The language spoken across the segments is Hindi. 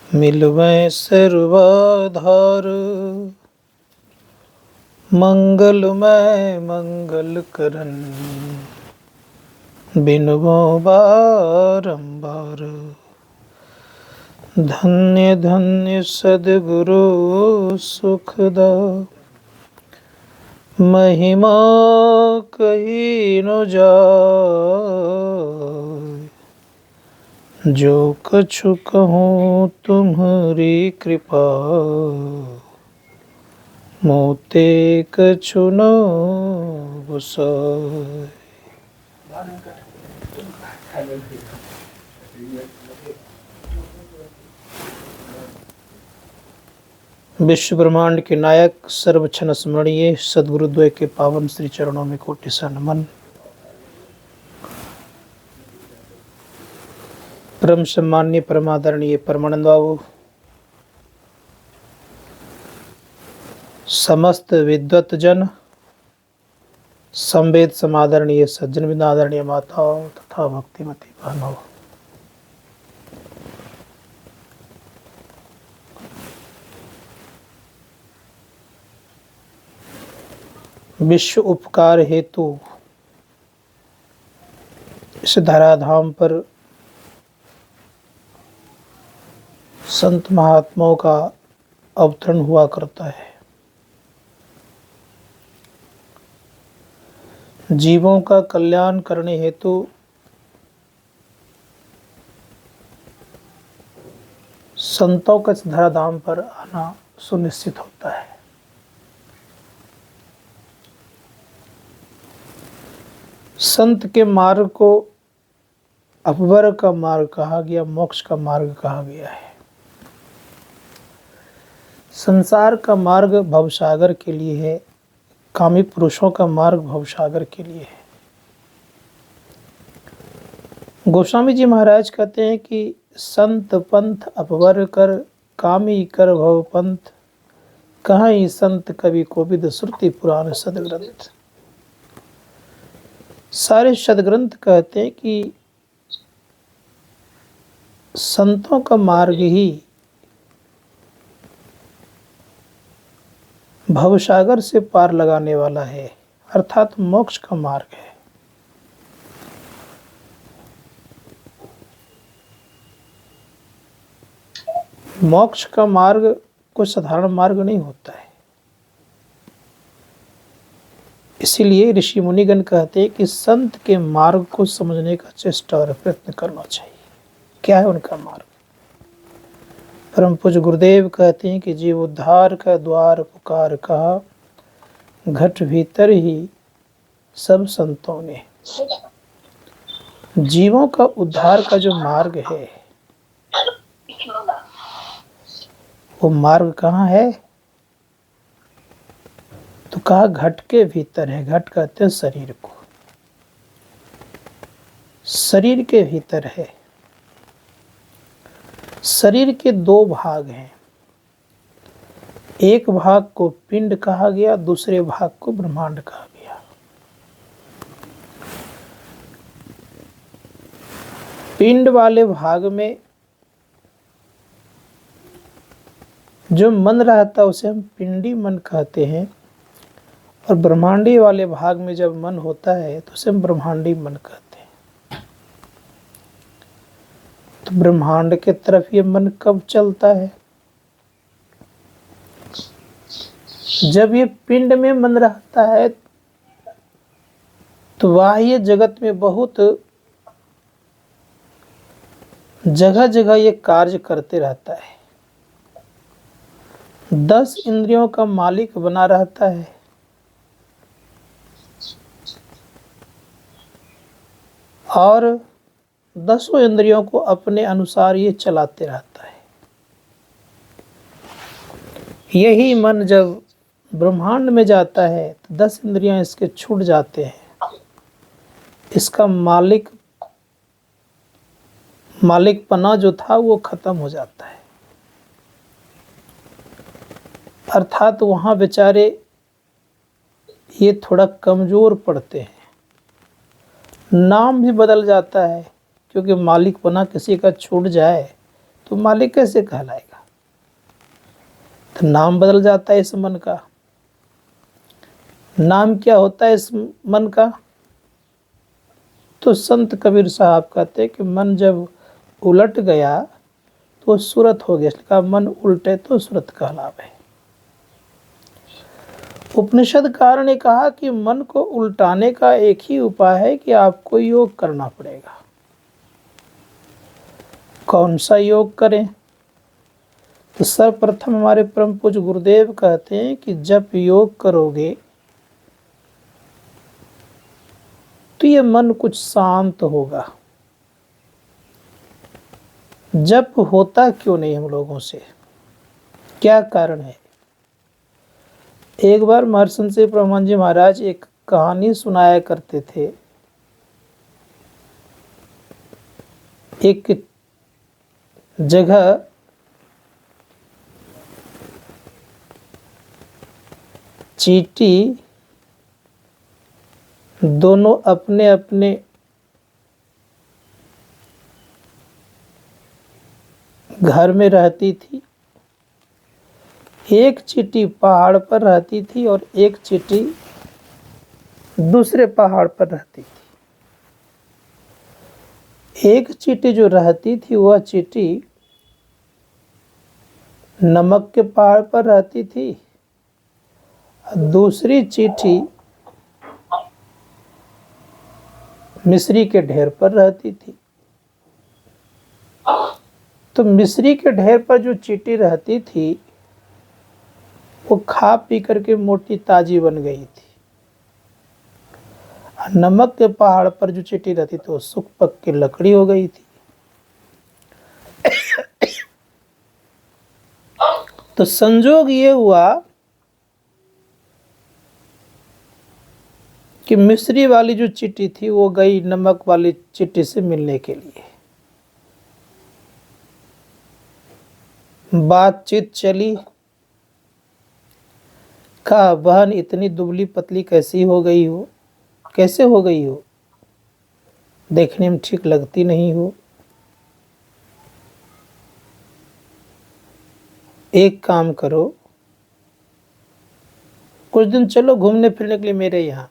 मिलवै सर्वाधार मंगलमय मंगल करन बिनवो बारंबार। धन्य धन्य सद्गुरु सुखदा महिमा कही न जाय। जो कछु कहूँ तुम्हारी कृपा मोते कछु न गुसाय। विश्व ब्रह्मांड के नायक सर्वक्षण स्मरणीय सदगुरुद्वय के पावन श्री चरणों में कोटि सा नमन। परम सम्मान्य परमादरणीय परमानंद बाबू, समस्त विद्वत जन, संवेद समादरणीय सज्जन विनादरणीय माताओं तथा भक्तिमती बहनों, विश्व उपकार हेतु इस धराधाम पर संत महात्माओं का अवतरण हुआ करता है। जीवों का कल्याण करने हेतु संतों का इस धराधाम पर आना सुनिश्चित होता है। संत के मार्ग को अपवर्ग का मार्ग कहा गया, मोक्ष का मार्ग कहा गया है। संसार का मार्ग भवसागर के लिए है, कामी पुरुषों का मार्ग भवसागर के लिए है। गोस्वामी जी महाराज कहते हैं कि संत पंथ अपवर्ग कर, कामी कर भव पंथ, कहाँ संत कवि कोविद श्रुति पुराण सदग्रंथ। सारे सदग्रंथ कहते हैं कि संतों का मार्ग ही भवसागर से पार लगाने वाला है, अर्थात मोक्ष का मार्ग है। मोक्ष का मार्ग कोई साधारण मार्ग नहीं होता है। इसीलिए ऋषि मुनिगण कहते हैं कि संत के मार्ग को समझने का चेष्टा और प्रयत्न करना चाहिए। क्या है उनका मार्ग? परम पूज्य गुरुदेव कहते हैं कि जीव उद्धार का द्वार पुकार कहा, घट भीतर ही सब संतों ने। जीवों का उद्धार का जो मार्ग है, वो मार्ग कहाँ है? तो कहा घट के भीतर है। घट कहते हैं शरीर को, शरीर के भीतर है। शरीर के दो भाग हैं, एक भाग को पिंड कहा गया, दूसरे भाग को ब्रह्मांड कहा गया। पिंड वाले भाग में जो मन रहता है उसे हम पिंडी मन कहते हैं, और ब्रह्मांडी वाले भाग में जब मन होता है तो उसे हम ब्रह्मांडी मन कहते हैं। तो ब्रह्मांड के तरफ ये मन कब चलता है? जब ये पिंड में मन रहता है तो बाह्य जगत में बहुत जगह जगह ये कार्य करते रहता है। 10 इंद्रियों का मालिक बना रहता है। और 10 इंद्रियों को अपने अनुसार ये चलाते रहता है। यही मन जब ब्रह्मांड में जाता है तो 10 इंद्रियां इसके छूट जाते हैं। इसका मालिकपना जो था वो खत्म हो जाता है। अर्थात वहां बेचारे ये थोड़ा कमजोर पड़ते हैं। नाम भी बदल जाता है, क्योंकि मालिकपना किसी का छूट जाए तो मालिक कैसे कहलाएगा? तो नाम बदल जाता है इस मन का। नाम क्या होता है इस मन का? तो संत कबीर साहब कहते हैं कि मन जब उलट गया तो सूरत हो गया, इसलिए कहा मन उल्टे तो सूरत कहलावे। उपनिषदकार ने कहा कि मन को उल्टाने का एक ही उपाय है कि आपको योग करना पड़ेगा। कौन सा योग करें? तो सर्वप्रथम हमारे परम पूज्य गुरुदेव कहते हैं कि जब योग करोगे तो ये मन कुछ शांत होगा। जप होता क्यों नहीं हम लोगों से? क्या कारण है? एक बार महर्षि से ब्रह्मन जी महाराज एक कहानी सुनाया करते थे। एक जगह चींटी दोनों अपने अपने घर में रहती थी। एक चींटी पहाड़ पर रहती थी और एक चींटी दूसरे पहाड़ पर रहती थी। एक चींटी जो रहती थी वह चींटी नमक के पहाड़ पर रहती थी, दूसरी चींटी मिश्री के ढेर पर रहती थी। तो मिश्री के ढेर पर जो चींटी रहती थी वो खा पी करके मोटी ताजी बन गई थी। नमक के पहाड़ पर जो चींटी रहती थी वो सूख पक के लकड़ी हो गई थी। तो संजोग ये हुआ कि मिश्री वाली जो चींटी थी वो गई नमक वाली चींटी से मिलने के लिए। बातचीत चली, कहा बहन इतनी दुबली पतली कैसी हो गई हो? कैसे हो गई हो? देखने में ठीक लगती नहीं हो। एक काम करो, कुछ दिन चलो घूमने फिरने के लिए मेरे यहाँ।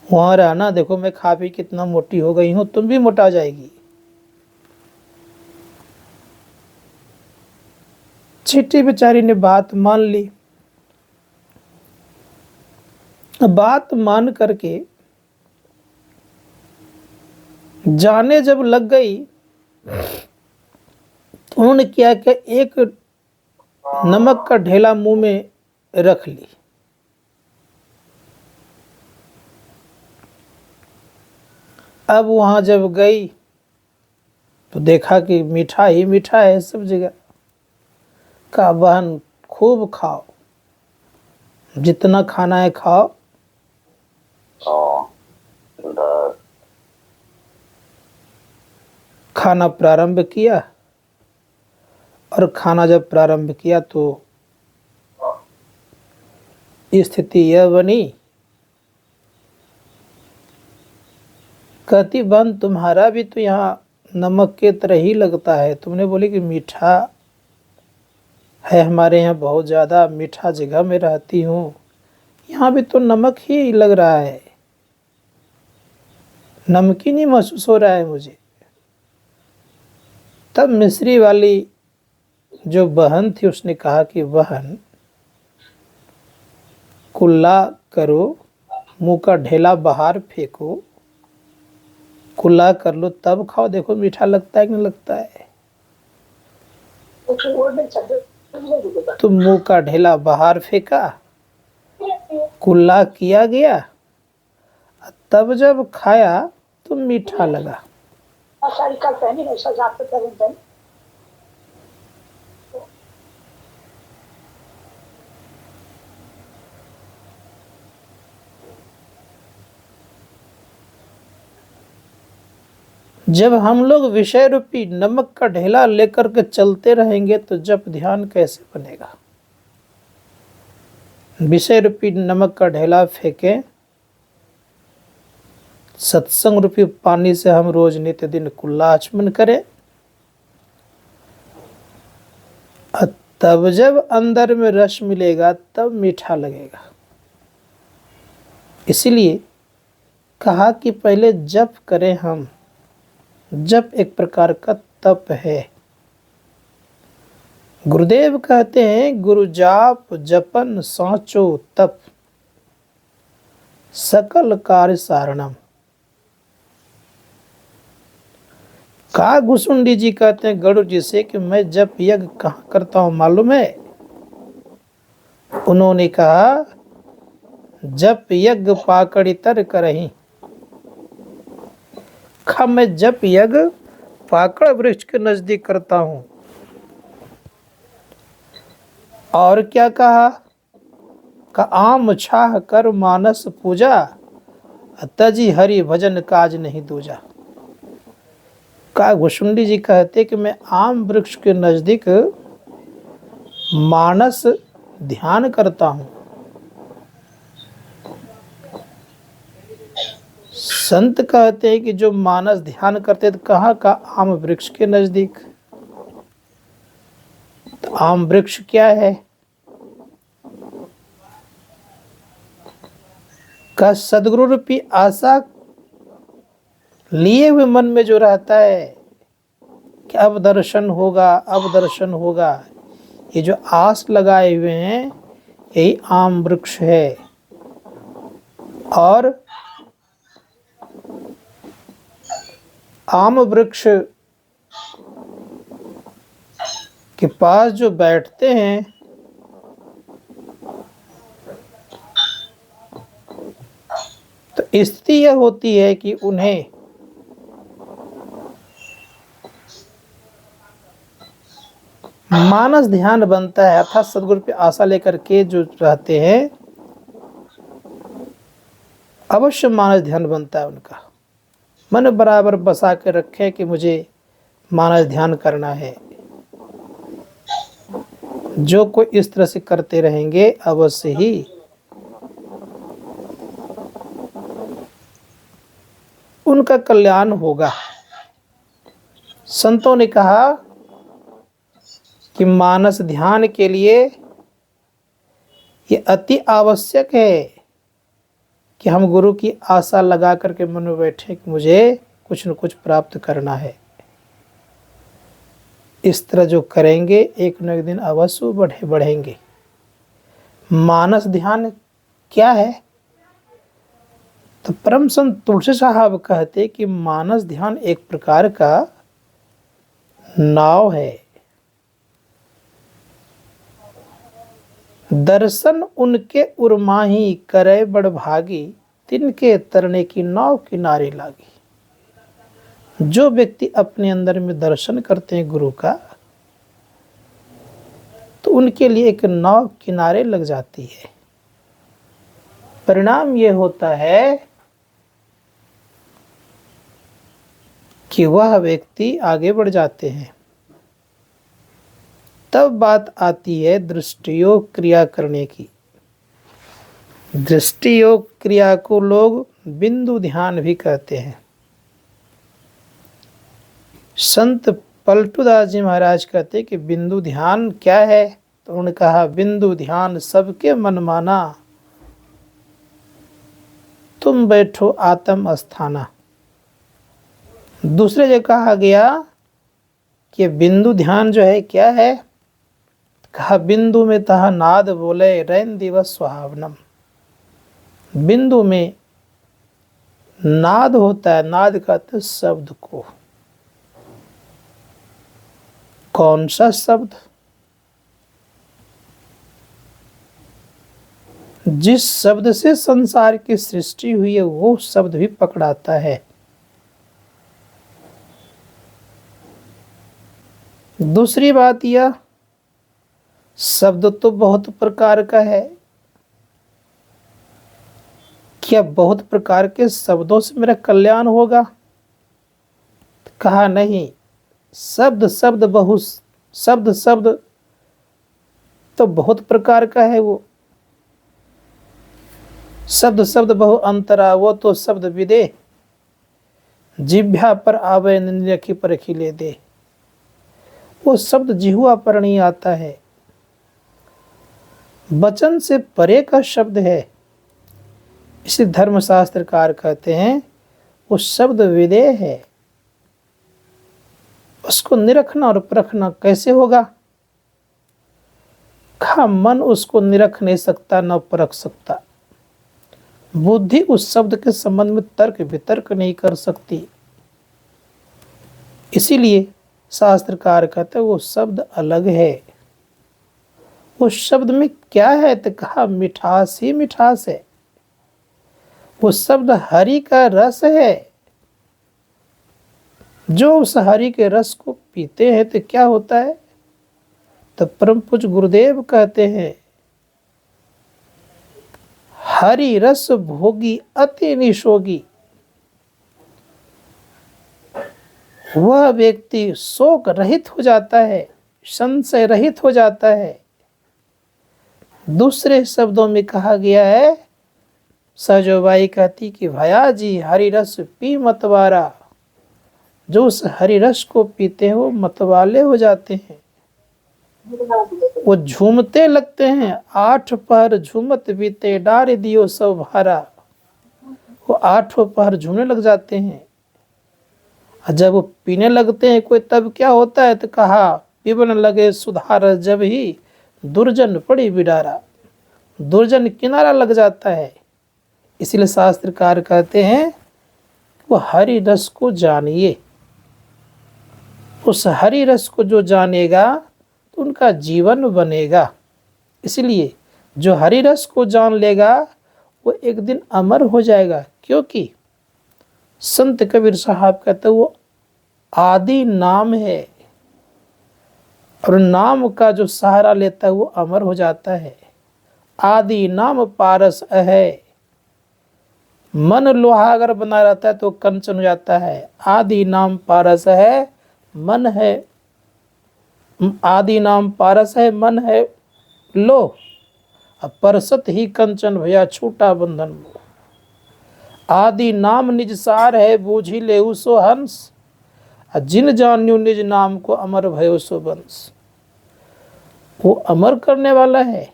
वहां रहना, देखो मैं खा पी कितना मोटी हो गई हूं, तुम भी मोटा जाएगी। चींटी बेचारी ने बात मान ली। बात मान करके जाने जब लग गई तो उन्होंने क्या किया, एक नमक का ढेला मुंह में रख ली। अब वहां जब गई तो देखा कि मीठा ही मीठा है सब जगह। कहा बहन खूब खाओ, जितना खाना है खाओ। खाना प्रारंभ किया और खाना जब प्रारंभ किया तो स्थिति यह बनी, कहती बहन तुम्हारा भी तो यहाँ नमक के तरह ही लगता है। तुमने बोली कि मीठा है, हमारे यहाँ बहुत ज़्यादा मीठा जगह में रहती हूँ, यहाँ भी तो नमक ही लग रहा है, नमकीन ही महसूस हो रहा है मुझे। तब मिश्री वाली जो बहन थी उसने कहा कि बहन कुल्ला करो, मुंह का ढेला बाहर फेंको, कुल्ला कर लो तब खाओ, देखो मीठा लगता है कि नहीं लगता है। तो मुंह का ढेला बाहर फेंका, कुल्ला किया गया, तब जब खाया तो मीठा लगा। जब हम लोग विषय रूपी नमक का ढेला लेकर के चलते रहेंगे तो जब ध्यान कैसे बनेगा? विषय रूपी नमक का ढेला फेंके, सत्संग रूपी पानी से हम रोज नित्य दिन कुल्ला आचमन करें, तब जब अंदर में रस मिलेगा तब मीठा लगेगा। इसीलिए कहा कि पहले जप करें हम। जप एक प्रकार का तप है। गुरुदेव कहते हैं, गुरु जाप जपन सांचो तप, सकल कार्य सारणम। का घुसुंडी जी कहते हैं गरुड़ जी से कि मैं जप यज्ञ कहाँ करता हूं मालूम है? उन्होंने कहा, जप यज्ञ पाकड़ी तर करही। कहा मैं जप यज्ञ पाकड़ वृक्ष के नजदीक करता हूं। और क्या कहा? का आम छाह कर मानस पूजा, तजी हरि भजन काज नहीं दूजा। का घुसुंडी जी कहते कि मैं आम वृक्ष के नजदीक मानस ध्यान करता हूं। संत कहते हैं कि जो मानस ध्यान करते तो कहाँ का? आम वृक्ष के नजदीक। तो आम वृक्ष क्या है? का सदगुरु रूपी आशा लिए हुए मन में जो रहता है कि अब दर्शन होगा, अब दर्शन होगा, ये जो आस लगाए हुए हैं यही आम वृक्ष है। और आम वृक्ष के पास जो बैठते हैं तो स्थिति यह होती है कि उन्हें मानस ध्यान बनता है। अर्थात सदगुरु पे आशा लेकर के जो रहते हैं अवश्य मानस ध्यान बनता है उनका। मन बराबर बसा के रखे कि मुझे मानस ध्यान करना है। जो कोई इस तरह से करते रहेंगे अवश्य ही उनका कल्याण होगा। संतों ने कहा कि मानस ध्यान के लिए ये अति आवश्यक है कि हम गुरु की आशा लगा करके मन में बैठे कि मुझे कुछ न कुछ प्राप्त करना है। इस तरह जो करेंगे एक न एक दिन अवश्य बढ़ेंगे। मानस ध्यान क्या है? तो परम संत तुलसी साहब कहते कि मानस ध्यान एक प्रकार का नाव है। दर्शन उनके उर्माही करे बड़ भागी, तिनके तरने की नाव किनारे लागी। जो व्यक्ति अपने अंदर में दर्शन करते हैं गुरु का तो उनके लिए एक नाव किनारे लग जाती है। परिणाम ये होता है कि वह व्यक्ति आगे बढ़ जाते हैं। तब बात आती है दृष्टियोग क्रिया करने की। दृष्टियोग क्रिया को लोग बिंदु ध्यान भी कहते हैं। संत पलटूदास जी महाराज कहते कि बिंदु ध्यान क्या है? तो उन्होंने कहा, बिंदु ध्यान सबके मन माना, तुम बैठो आत्म अस्थाना। दूसरे जगह कहा गया कि बिंदु ध्यान जो है क्या है? कहा, बिंदु में तहा नाद बोले रैन दिवस सुहावनम। बिंदु में नाद होता है। नाद कहते शब्द को। कौन सा शब्द? जिस शब्द से संसार की सृष्टि हुई है वो शब्द भी पकड़ाता है। दूसरी बात यह, शब्द तो बहुत प्रकार का है। क्या बहुत प्रकार के शब्दों से मेरा कल्याण होगा? कहा नहीं। शब्द शब्द तो बहुत प्रकार का है। वो शब्द बहु अंतरा, वो तो शब्द विदे। जिह्वा पर आवे निरखी परखी ले दे। वो शब्द जिह्वा पर नहीं आता है, वचन से परे का शब्द है। इसी धर्मशास्त्रकार कहते हैं वो शब्द विदेह है, उसको निरखना और परखना कैसे होगा? कहा मन उसको निरख नहीं सकता, न परख सकता। बुद्धि उस शब्द के संबंध में तर्क वितर्क नहीं कर सकती। इसीलिए शास्त्रकार कहते हैं वो शब्द अलग है। उस शब्द में क्या है? तो कहा मिठास ही मिठास है। वो शब्द हरि का रस है। जो उस हरि के रस को पीते हैं तो क्या होता है? तो परम पूज्य गुरुदेव कहते हैं हरि रस भोगी अति निशोगी। वह व्यक्ति शोक रहित हो जाता है, संशय रहित हो जाता है। दूसरे शब्दों में कहा गया है, सहजोबाई कहती कि भैया जी हरि रस पी मतवारा। जो उस हरि रस को पीते हैं वो मतवाले हो जाते हैं, वो झूमते लगते हैं। 8 पहर झूमत बीते डार दियो सब भारा। वो 8 पहर झूमने लग जाते हैं। और जब वो पीने लगते हैं कोई तब क्या होता है? तो कहा पीवन लगे सुधार जब ही दुर्जन पड़ी बिडारा। दुर्जन किनारा लग जाता है। इसलिए शास्त्रकार कहते हैं वो हरि रस को जानिए। उस हरि रस को जो जानेगा तो उनका जीवन बनेगा। इसलिए जो हरि रस को जान लेगा वो एक दिन अमर हो जाएगा। क्योंकि संत कबीर साहब कहते वो आदि नाम है, और नाम का जो सहारा लेता है वो अमर हो जाता है। आदि नाम पारस है। मन लोहा अगर बना रहता है तो कंचन हो जाता है। आदि नाम पारस है, मन है। आदि नाम पारस है, मन है लो। अब परसत ही कंचन भैया छूटा बंधन मोह। आदि नाम निज सार है, बूझी लेहु सो हंस। जिन जान्यू निज नाम को अमर भयो सो बंस। वो अमर करने वाला है।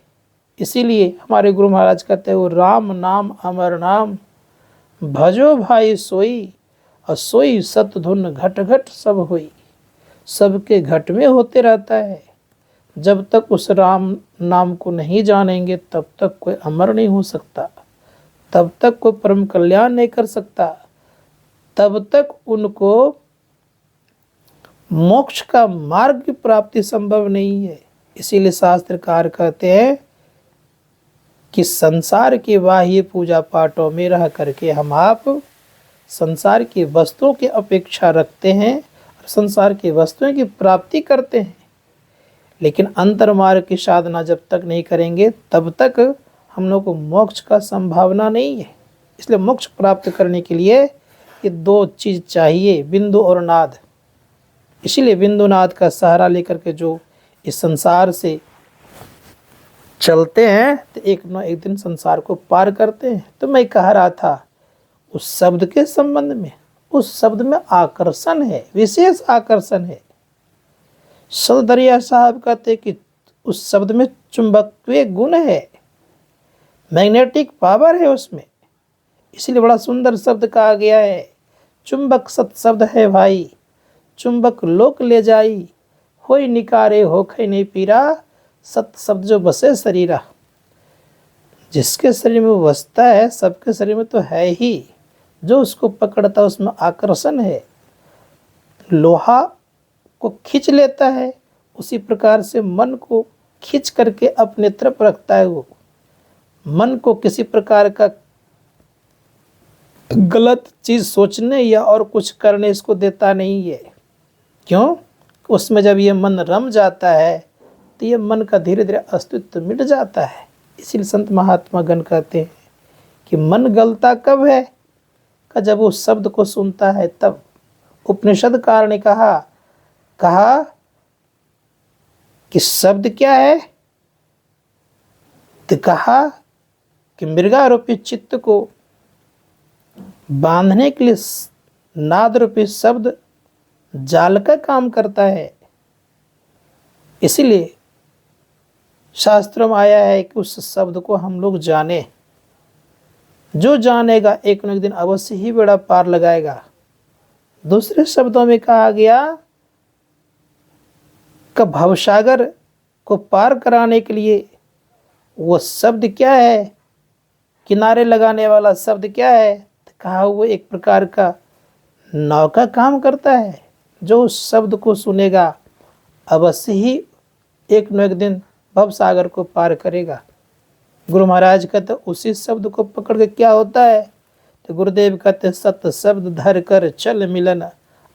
इसीलिए हमारे गुरु महाराज कहते हैं वो राम नाम अमर नाम, भजो भाई सोई। और सोई सत धुन घट घट सब होई। सबके घट में होते रहता है। जब तक उस राम नाम को नहीं जानेंगे तब तक कोई अमर नहीं हो सकता, तब तक कोई परम कल्याण नहीं कर सकता, तब तक उनको मोक्ष का मार्ग की प्राप्ति संभव नहीं है। इसीलिए शास्त्रकार कहते हैं कि संसार के बाह्य पूजा पाठों में रह करके हम आप संसार की वस्तुओं की अपेक्षा रखते हैं और संसार की वस्तुओं की प्राप्ति करते हैं। लेकिन अंतर्मार्ग की साधना जब तक नहीं करेंगे तब तक हम लोग को मोक्ष का संभावना नहीं है। इसलिए मोक्ष प्राप्त करने के लिए ये 2 चीज़ चाहिए, बिंदु और नाद। इसीलिए बिंदु नाद का सहारा लेकर के जो इस संसार से चलते हैं तो एक न एक दिन संसार को पार करते हैं। तो मैं कह रहा था उस शब्द के संबंध में, उस शब्द में आकर्षण है, विशेष आकर्षण है। सदरिया साहब कहते कि उस शब्द में चुंबकीय गुण है, मैग्नेटिक पावर है उसमें। इसलिए बड़ा सुंदर शब्द कहा गया है, चुंबक सत शब्द है भाई, चुंबक लोक ले जाई। होई निकारे होखे नहीं पीरा, सत शब्द जो बसे शरीरा। जिसके शरीर में वो बसता है सबके शरीर में तो है ही। जो उसको पकड़ता है उसमें आकर्षण है। लोहा को खींच लेता है, उसी प्रकार से मन को खींच करके अपने तरफ रखता है। वो मन को किसी प्रकार का गलत चीज़ सोचने या और कुछ करने इसको देता नहीं है। क्यों? उसमें जब ये मन रम जाता है तो ये मन का धीरे धीरे अस्तित्व मिट जाता है। इसीलिए संत महात्मा गण कहते हैं कि मन गलता कब है? का जब उस शब्द को सुनता है तब। उपनिषदकार ने कहा कि शब्द क्या है? तो कहा कि मृगारूपी चित्त को बांधने के लिए नाद रूपी शब्द जाल का काम करता है। इसीलिए शास्त्रों में आया है कि उस शब्द को हम लोग जाने। जो जानेगा एक न एक दिन अवश्य ही बेड़ा पार लगाएगा। दूसरे शब्दों में कहा गया कि भवसागर को पार कराने के लिए वो शब्द क्या है, किनारे लगाने वाला शब्द क्या है, तो कहा वो एक प्रकार का नाव का काम करता है। जो उस शब्द को सुनेगा अवश्य ही एक न एक दिन भव सागर को पार करेगा। गुरु महाराज कहते उसी शब्द को पकड़ के क्या होता है, तो गुरुदेव कहते सत्य शब्द धर कर चल मिलन,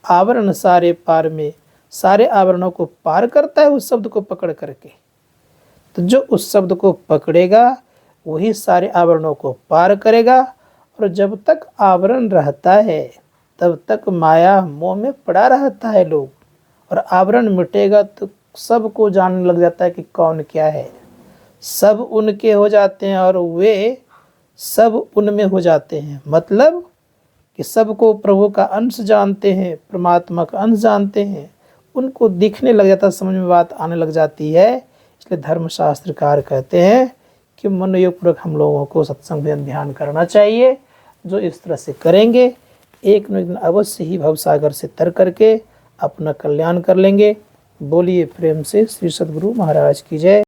आवरण सारे पार में, सारे आवरणों को पार करता है उस शब्द को पकड़ करके। तो जो उस शब्द को पकड़ेगा वही सारे आवरणों को पार करेगा। और जब तक आवरण रहता है तब तक माया मोह में पड़ा रहता है लोग, और आवरण मिटेगा तो सबको जानने लग जाता है कि कौन क्या है। सब उनके हो जाते हैं और वे सब उनमें हो जाते हैं। मतलब कि सबको प्रभु का अंश जानते हैं, परमात्मा का अंश जानते हैं। उनको दिखने लग जाता है, समझ में बात आने लग जाती है। इसलिए धर्मशास्त्रकार कहते हैं कि मनोयोगपूर्वक हम लोगों को सत्संग में ध्यान करना चाहिए। जो इस तरह से करेंगे एक न एक दिन अवश्य ही भवसागर से तर करके अपना कल्याण कर लेंगे। बोलिए प्रेम से श्री सद्गुरु महाराज की जय।